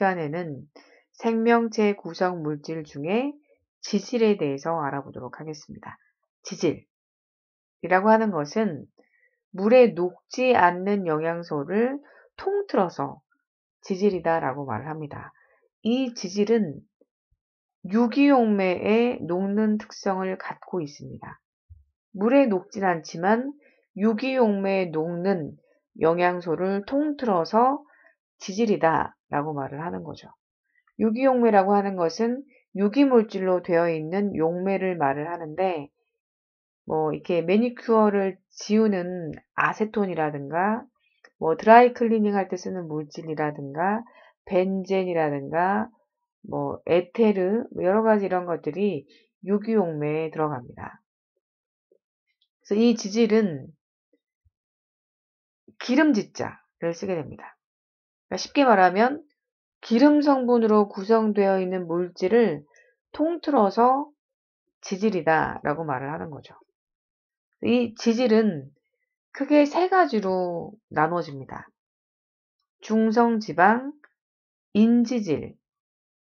시간에는 생명체 구성 물질 중에 지질에 대해서 알아보도록 하겠습니다. 지질이라고 하는 것은 물에 녹지 않는 영양소를 통틀어서 지질이다라고 말을 합니다. 이 지질은 유기용매에 녹는 특성을 갖고 있습니다. 물에 녹진 않지만 유기용매에 녹는 영양소를 통틀어서 지질이다라고 말을 하는 거죠. 유기용매라고 하는 것은 유기물질로 되어 있는 용매를 말을 하는데, 이렇게 매니큐어를 지우는 아세톤이라든가, 드라이 클리닝 할 때 쓰는 물질이라든가, 벤젠이라든가, 에테르, 여러 가지 이런 것들이 유기용매에 들어갑니다. 그래서 이 지질은 기름지자를 쓰게 됩니다. 그러니까 쉽게 말하면 기름 성분으로 구성되어 있는 물질을 통틀어서 지질이다라고 말을 하는 거죠. 이 지질은 크게 세 가지로 나눠집니다. 중성지방, 인지질,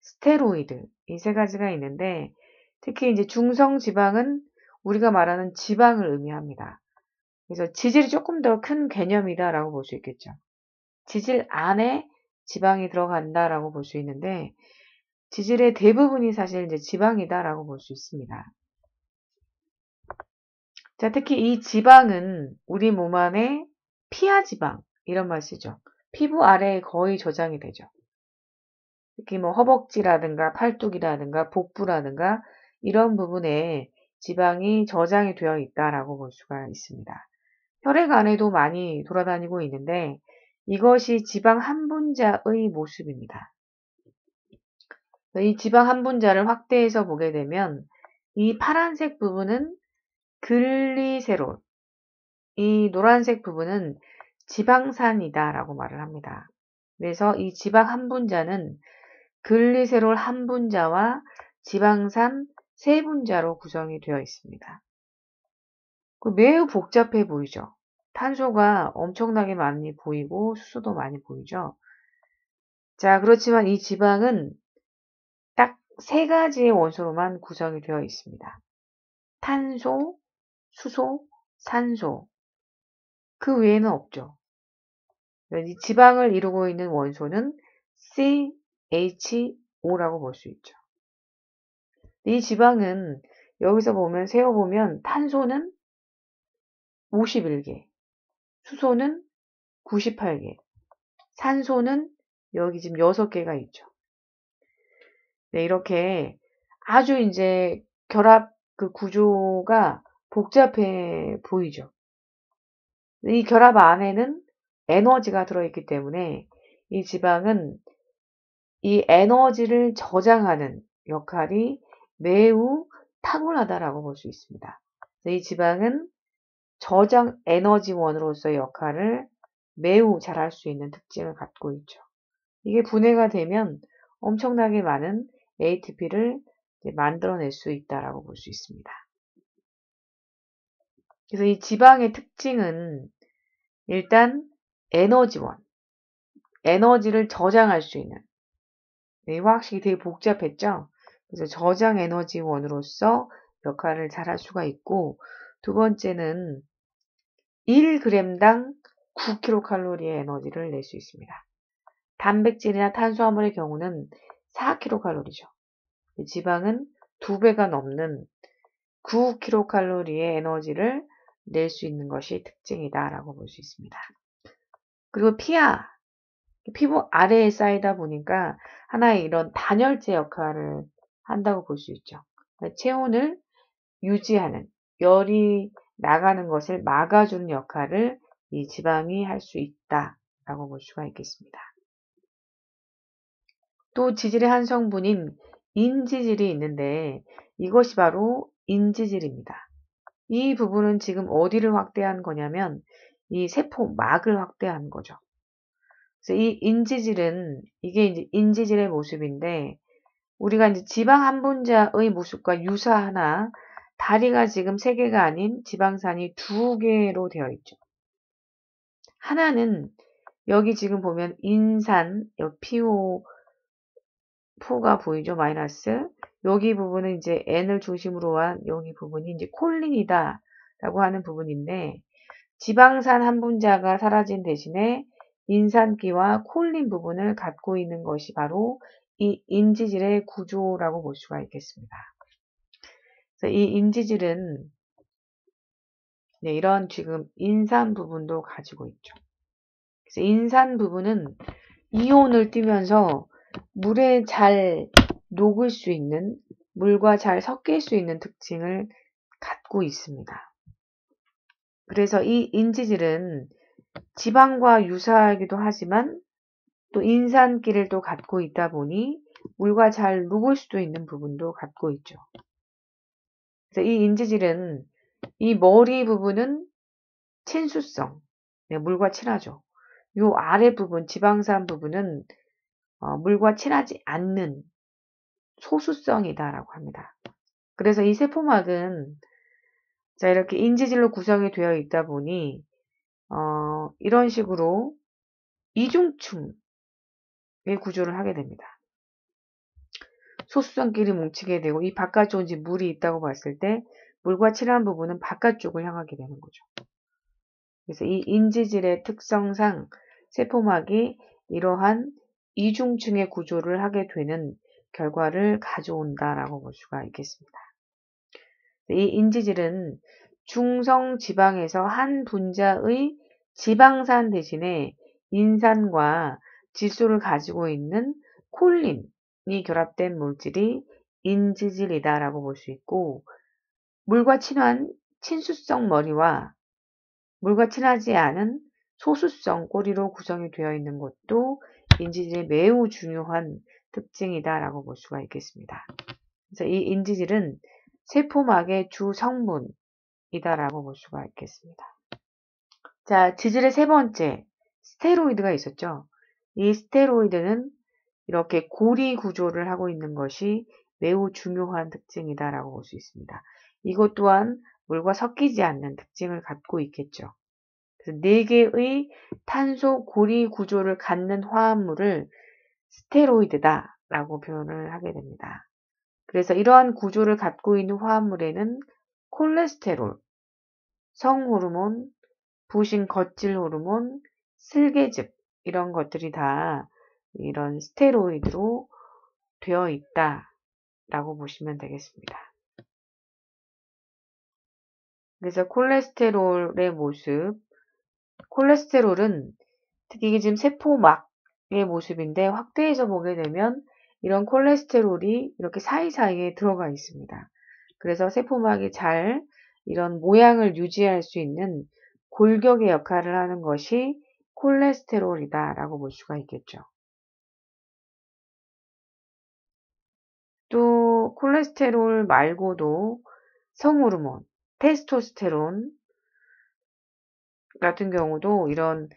스테로이드, 이 세 가지가 있는데, 특히 이제 중성지방은 우리가 말하는 지방을 의미합니다. 그래서 지질이 조금 더 큰 개념이다라고 볼 수 있겠죠. 지질 안에 지방이 들어간다라고 볼 수 있는데, 지질의 대부분이 사실 이제 지방이다라고 볼 수 있습니다. 자, 특히 이 지방은 우리 몸 안에 피하지방, 이런 말 쓰죠. 피부 아래에 거의 저장이 되죠. 특히 허벅지라든가 팔뚝이라든가 복부라든가 이런 부분에 지방이 저장이 되어 있다라고 볼 수가 있습니다. 혈액 안에도 많이 돌아다니고 있는데 이것이 지방 한 분자의 모습입니다. 이 지방 한 분자를 확대해서 보게 되면 이 파란색 부분은 글리세롤, 이 노란색 부분은 지방산이다라고 말을 합니다. 그래서 이 지방 한 분자는 글리세롤 한 분자와 지방산 세 분자로 구성이 되어 있습니다. 매우 복잡해 보이죠? 탄소가 엄청나게 많이 보이고 수소도 많이 보이죠? 자, 그렇지만 이 지방은 딱 세 가지의 원소로만 구성이 되어 있습니다. 탄소, 수소, 산소. 그 외에는 없죠. 이 지방을 이루고 있는 원소는 CHO라고 볼 수 있죠. 이 지방은 여기서 보면 세어보면 탄소는 51개, 수소는 98개, 산소는 여기 지금 6개가 있죠. 네, 이렇게 아주 이제 결합 그 구조가 복잡해 보이죠. 이 결합 안에는 에너지가 들어있기 때문에 이 지방은 이 에너지를 저장하는 역할이 매우 탁월하다라고 볼 수 있습니다. 이 지방은 저장 에너지원으로서의 역할을 매우 잘할 수 있는 특징을 갖고 있죠. 이게 분해가 되면 엄청나게 많은 ATP를 만들어낼 수 있다라고 볼 수 있습니다. 그래서 이 지방의 특징은 일단 에너지원, 에너지를 저장할 수 있는, 이 화학식이 되게 복잡했죠? 그래서 저장 에너지원으로서 역할을 잘할 수가 있고, 두 번째는 1g당 9kcal의 에너지를 낼 수 있습니다. 단백질이나 탄수화물의 경우는 4kcal죠. 지방은 2배가 넘는 9kcal의 에너지를 낼 수 있는 것이 특징이다라고 볼 수 있습니다. 그리고 피부 아래에 쌓이다 보니까 하나의 이런 단열재 역할을 한다고 볼 수 있죠. 체온을 유지하는, 열이 나가는 것을 막아주는 역할을 이 지방이 할 수 있다라고 볼 수가 있겠습니다. 또 지질의 한 성분인 인지질이 있는데 이것이 바로 인지질입니다. 이 부분은 지금 어디를 확대한 거냐면 이 세포막을 확대한 거죠. 그래서 이 인지질은 이게 이제 인지질의 모습인데 우리가 이제 지방 한 분자의 모습과 유사하나 다리가 지금 3개가 아닌 지방산이 2개로 되어 있죠. 하나는 여기 지금 보면 인산, PO 포가 보이죠? 마이너스. 여기 부분은 이제 N을 중심으로 한 여기 부분이 이제 콜린이다 라고 하는 부분인데, 지방산 한 분자가 사라진 대신에 인산기와 콜린 부분을 갖고 있는 것이 바로 이 인지질의 구조라고 볼 수가 있겠습니다. 그래서 이 인지질은 이런 지금 인산 부분도 가지고 있죠. 그래서 인산 부분은 이온을 띠면서 물에 잘 녹을 수 있는, 물과 잘 섞일 수 있는 특징을 갖고 있습니다. 그래서 이 인지질은 지방과 유사하기도 하지만 또 인산기를 또 갖고 있다 보니 물과 잘 녹을 수도 있는 부분도 갖고 있죠. 그래서 이 인지질은 이 머리 부분은 친수성, 물과 친하죠. 요 아래 부분, 지방산 부분은 물과 친하지 않는 소수성이다라고 합니다. 그래서 이 세포막은 자 이렇게 인지질로 구성이 되어 있다 보니 이런 식으로 이중층의 구조를 하게 됩니다. 소수성끼리 뭉치게 되고 이 바깥쪽 이제 물이 있다고 봤을 때 물과 친한 부분은 바깥쪽을 향하게 되는 거죠. 그래서 이 인지질의 특성상 세포막이 이러한 이중층의 구조를 하게 되는 결과를 가져온다라고 볼 수가 있겠습니다. 이 인지질은 중성 지방에서 한 분자의 지방산 대신에 인산과 질소를 가지고 있는 콜린이 결합된 물질이 인지질이다라고 볼 수 있고, 물과 친한 친수성 머리와 물과 친하지 않은 소수성 꼬리로 구성이 되어 있는 것도 인지질의 매우 중요한 특징이다라고 볼 수가 있겠습니다. 그래서 이 인지질은 세포막의 주 성분이다라고 볼 수가 있겠습니다. 자, 지질의 세 번째, 스테로이드가 있었죠. 이 스테로이드는 이렇게 고리 구조를 하고 있는 것이 매우 중요한 특징이다라고 볼 수 있습니다. 이것 또한 물과 섞이지 않는 특징을 갖고 있겠죠. 그래서 4개의 탄소 고리 구조를 갖는 화합물을 스테로이드다라고 표현을 하게 됩니다. 그래서 이러한 구조를 갖고 있는 화합물에는 콜레스테롤, 성호르몬, 부신 거칠 호르몬, 슬개즙 이런 것들이 다 이런 스테로이드로 되어 있다라고 보시면 되겠습니다. 그래서 콜레스테롤의 모습, 콜레스테롤은 특히 이게 지금 세포막의 모습인데 확대해서 보게 되면 이런 콜레스테롤이 이렇게 사이사이에 들어가 있습니다. 그래서 세포막이 잘 이런 모양을 유지할 수 있는 골격의 역할을 하는 것이 콜레스테롤이다라고 볼 수가 있겠죠. 또 콜레스테롤 말고도 성호르몬, 테스토스테론 같은 경우도 이런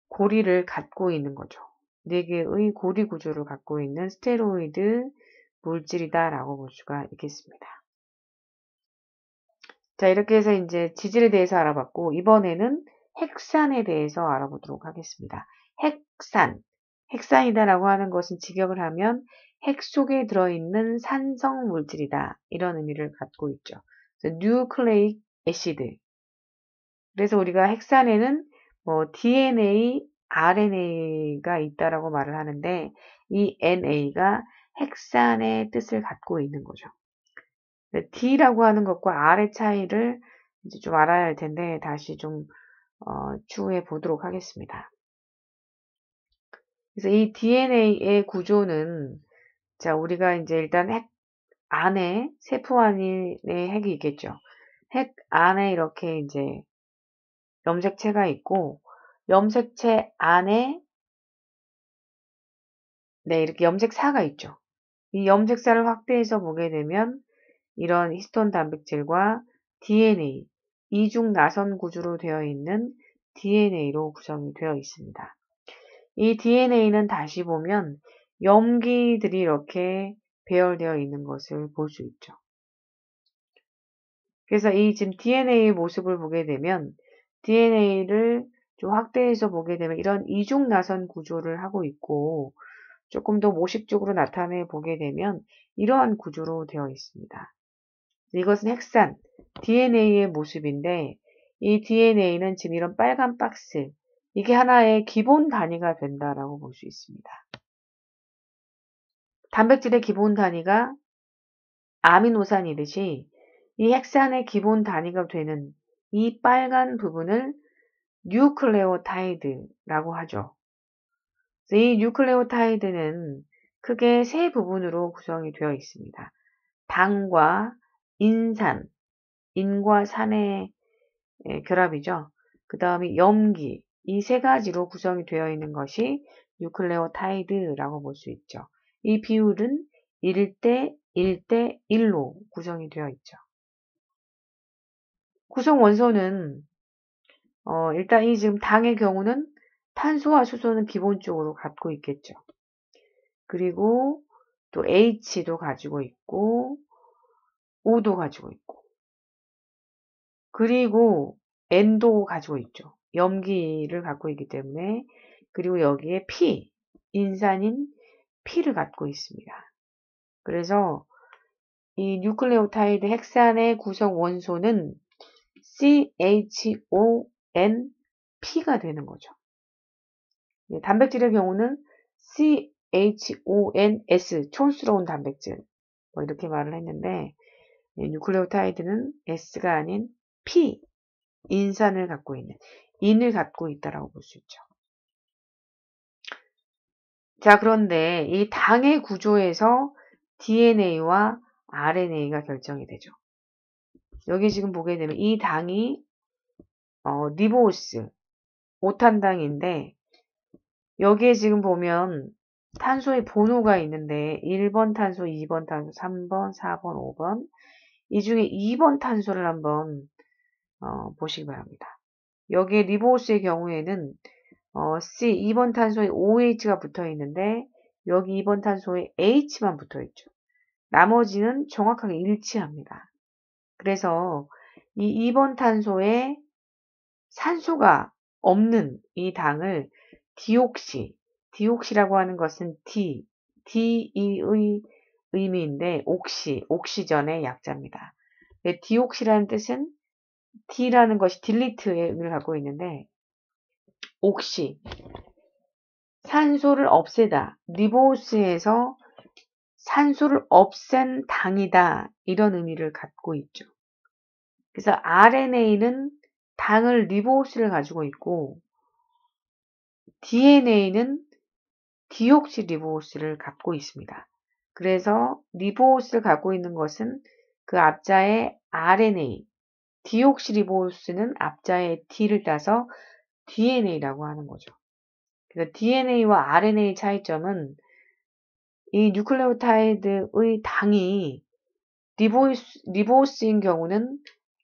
고리를 갖고 있는 거죠. 4개의 고리 구조를 갖고 있는 스테로이드 물질이다라고 볼 수가 있겠습니다. 자, 이렇게 해서 이제 지질에 대해서 알아봤고, 이번에는 핵산에 대해서 알아보도록 하겠습니다. 핵산. 핵산이다라고 하는 것은 직역을 하면 핵 속에 들어있는 산성 물질이다. 이런 의미를 갖고 있죠. 뉴클레이크 애시드. 그래서 우리가 핵산에는 DNA, RNA가 있다라고 말을 하는데 이 NA가 핵산의 뜻을 갖고 있는 거죠. D라고 하는 것과 R의 차이를 이제 좀 알아야 할 텐데 다시 좀 추후에 보도록 하겠습니다. 그래서 이 DNA의 구조는 자 우리가 이제 일단 핵 안에 세포 안에 핵이 있겠죠. 핵 안에 이렇게 이제 염색체가 있고 염색체 안에 이렇게 염색사가 있죠. 이 염색사를 확대해서 보게 되면 이런 히스톤 단백질과 DNA, 이중 나선 구조로 되어 있는 DNA로 구성이 되어 있습니다. 이 DNA는 다시 보면 염기들이 이렇게 배열되어 있는 것을 볼 수 있죠. 그래서 이 지금 DNA의 모습을 보게 되면 DNA를 좀 확대해서 보게 되면 이런 이중 나선 구조를 하고 있고 조금 더 모식적으로 나타내 보게 되면 이러한 구조로 되어 있습니다. 이것은 핵산, DNA의 모습인데 이 DNA는 지금 이런 빨간 박스, 이게 하나의 기본 단위가 된다라고 볼 수 있습니다. 단백질의 기본 단위가 아미노산이듯이 이 핵산의 기본 단위가 되는 이 빨간 부분을 뉴클레오타이드라고 하죠. 이 뉴클레오타이드는 크게 세 부분으로 구성이 되어 있습니다. 당과 인산, 인과 산의 결합이죠. 그 다음에 염기, 이 세 가지로 구성이 되어 있는 것이 뉴클레오타이드라고 볼 수 있죠. 이 비율은 1대 1대 1로 구성이 되어 있죠. 구성 원소는 일단 이 지금 당의 경우는 탄소와 수소는 기본적으로 갖고 있겠죠. 그리고 또 H도 가지고 있고 O도 가지고 있고 그리고 N도 가지고 있죠. 염기를 갖고 있기 때문에 그리고 여기에 P, 인산인 P를 갖고 있습니다. 그래서 이 뉴클레오타이드 핵산의 구성 원소는 CHONP가 되는 거죠. 단백질의 경우는 CHONS, 촌스러운 단백질, 뭐 이렇게 말을 했는데 뉴클레오타이드는 S가 아닌 P, 인산을 갖고 있는, 인을 갖고 있다라고 볼 수 있죠. 자, 그런데 이 당의 구조에서 DNA와 RNA가 결정이 되죠. 여기 지금 보게 되면 이 당이 리보스, 5탄당인데 여기에 지금 보면 탄소의 번호가 있는데 1번 탄소, 2번 탄소, 3번, 4번, 5번 이 중에 2번 탄소를 한번 보시기 바랍니다. 여기에 리보스의 경우에는 C 2번 탄소에 OH가 붙어 있는데 여기 2번 탄소에 H만 붙어 있죠. 나머지는 정확하게 일치합니다. 그래서 이 2번 탄소에 산소가 없는 이 당을 디옥시라고 하는 것은 D의 의미인데 옥시전의 약자입니다. 디옥시라는 뜻은 D라는 것이 딜리트의 의미를 갖고 있는데 옥시, 산소를 없애다, 리보스에서 산소를 없앤 당이다 이런 의미를 갖고 있죠. 그래서 RNA는 당을 리보스를 가지고 있고 DNA는 디옥시리보스를 갖고 있습니다. 그래서 리보스를 갖고 있는 것은 그 앞자의 RNA, 디옥시리보스는 앞자의 D를 따서 DNA라고 하는 거죠. 그래서 DNA와 RNA의 차이점은 이 뉴클레오타이드의 당이 리보스인 경우는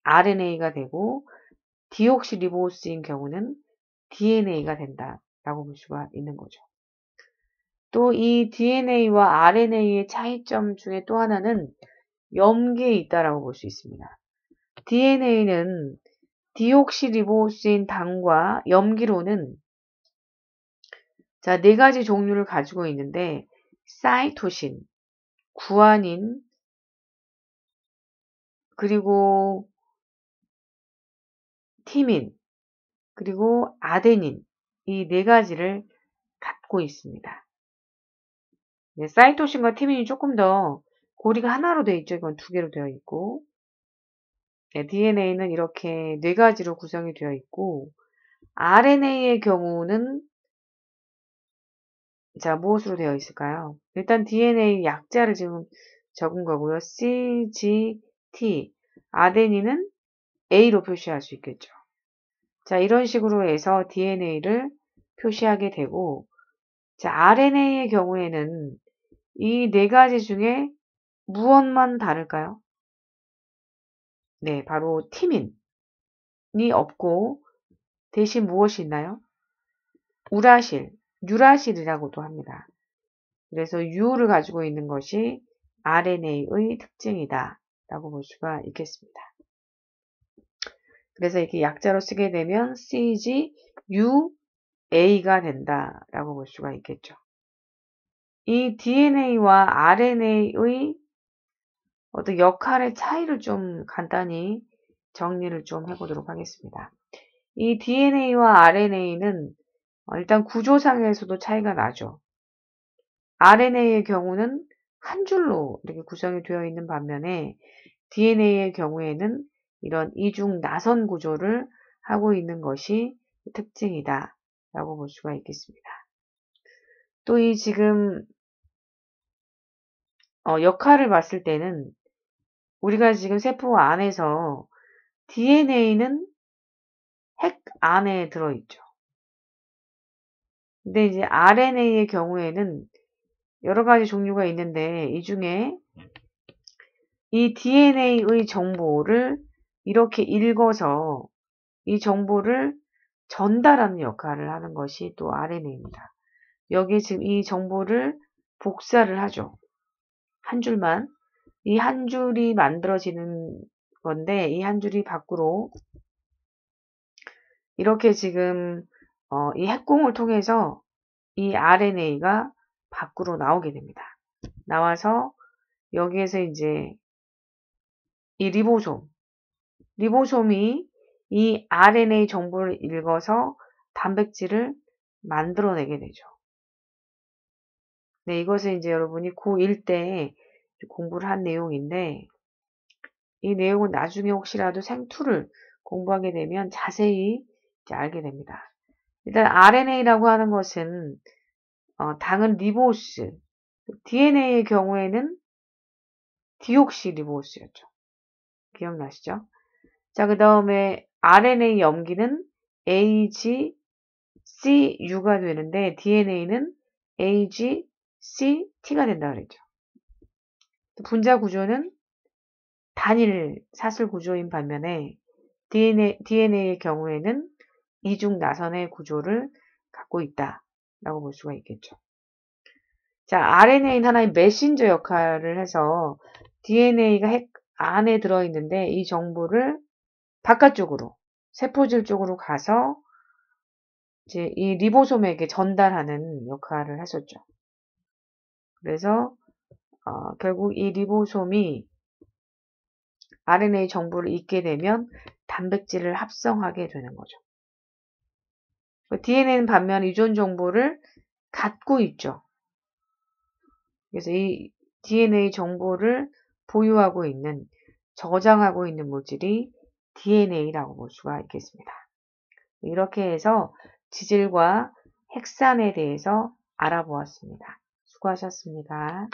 RNA가 되고 디옥시리보스인 경우는 DNA가 된다라고 볼 수가 있는 거죠. 또 이 DNA와 RNA의 차이점 중에 또 하나는 염기에 있다라고 볼 수 있습니다. DNA는 디옥시리보스인 당과 염기로는 자, 네 가지 종류를 가지고 있는데 사이토신, 구아닌, 그리고 티민, 그리고 아데닌 이 네 가지를 갖고 있습니다. 네, 사이토신과 티민이 조금 더 고리가 하나로 되어 있죠. 이건 두 개로 되어 있고 네, DNA는 이렇게 네 가지로 구성이 되어 있고 RNA의 경우는 자, 무엇으로 되어 있을까요? 일단 DNA 약자를 지금 적은 거고요. CGT, 아데닌은 A로 표시할 수 있겠죠. 자, 이런 식으로 해서 DNA를 표시하게 되고 자, RNA의 경우에는 이 네 가지 중에 무엇만 다를까요? 네, 바로 티민이 없고 대신 무엇이 있나요? 우라실, 유라실이라고도 합니다. 그래서 U를 가지고 있는 것이 RNA의 특징이다 라고 볼 수가 있겠습니다. 그래서 이렇게 약자로 쓰게 되면 CGUA가 된다 라고 볼 수가 있겠죠. 이 DNA와 RNA의 어떤 역할의 차이를 좀 간단히 정리를 좀 해보도록 하겠습니다. 이 DNA와 RNA는 일단 구조상에서도 차이가 나죠. RNA의 경우는 한 줄로 이렇게 구성이 되어 있는 반면에 DNA의 경우에는 이런 이중 나선 구조를 하고 있는 것이 특징이다 라고 볼 수가 있겠습니다. 또 이 지금 역할을 봤을 때는 우리가 지금 세포 안에서 DNA는 핵 안에 들어있죠. 근데 이제 RNA의 경우에는 여러 가지 종류가 있는데 이 중에 이 DNA의 정보를 이렇게 읽어서 이 정보를 전달하는 역할을 하는 것이 또 RNA입니다. 여기에 지금 이 정보를 복사를 하죠. 한 줄만. 이 한 줄이 만들어지는 건데 이 한 줄이 밖으로 이렇게 지금 이 핵공을 통해서 이 RNA가 밖으로 나오게 됩니다. 나와서 여기에서 이제 이 리보솜이 이 RNA 정보를 읽어서 단백질을 만들어내게 되죠. 네, 이것은 이제 여러분이 고1 때 공부를 한 내용인데 이 내용은 나중에 혹시라도 생투를 공부하게 되면 자세히 이제 알게 됩니다. 일단 RNA라고 하는 것은 당은 리보스, DNA의 경우에는 디옥시리보스였죠. 기억나시죠? 자, 그 다음에 RNA 염기는 AGCU가 되는데 DNA는 AGCT가 된다 그랬죠. 분자 구조는 단일 사슬 구조인 반면에 DNA의 경우에는 이중 나선의 구조를 갖고 있다라고 볼 수가 있겠죠. 자, RNA는 하나의 메신저 역할을 해서 DNA가 핵 안에 들어있는데 이 정보를 바깥쪽으로 세포질 쪽으로 가서 이제 이 리보솜에게 전달하는 역할을 했었죠. 그래서 결국 이 리보솜이 RNA 정보를 읽게 되면 단백질을 합성하게 되는 거죠. DNA는 반면 유전 정보를 갖고 있죠. 그래서 이 DNA 정보를 보유하고 있는, 저장하고 있는 물질이 DNA라고 볼 수가 있겠습니다. 이렇게 해서 지질과 핵산에 대해서 알아보았습니다. 수고하셨습니다.